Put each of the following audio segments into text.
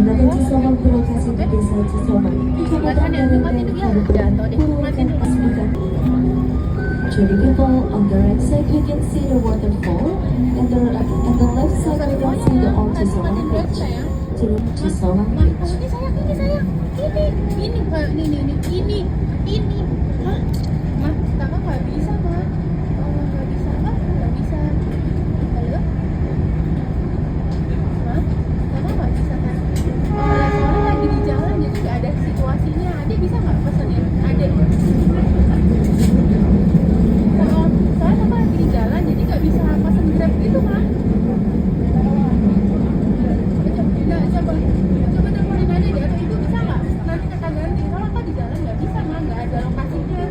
Jembatan Cisomang berlokasi di Desa Cisomang, Kecamatan Barangkali, Kabupaten Purwakarta, Asmika. To the people on the right side, we can see the waterfall, and the left side, we can see the old Cisomang Bridge. To the Cisomang Bridge. Ini sayang, ini Kak, ini. Hah? Mah, kakak nggak bisa, Mah. Oh, nggak bisa, Mah, nggak bisa. Halo? Mah, kakak nggak bisa kan? Soalnya lagi di jalan, jadi nggak ada situasinya. Adek bisa nggak pesenin? Adek. Soalnya kakak lagi di jalan, jadi nggak bisa pesen Grab gitu, Mah. Coba teleponin aja deh, atau ibu bisa nggak? Nanti kakak ganti. Kalau kakak di jalan nggak bisa, Mah, nggak ada lokasinya.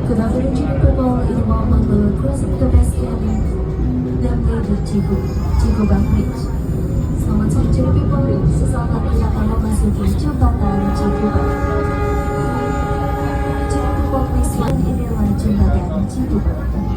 Good afternoon to the people in Mangalore crossing the West Canyon, namely the Cigobang Bridge. Selamat sore to the people, sesaat lagi akan memasuki jembatan Cigobang. To the people, please inilah jembatan Cigobang.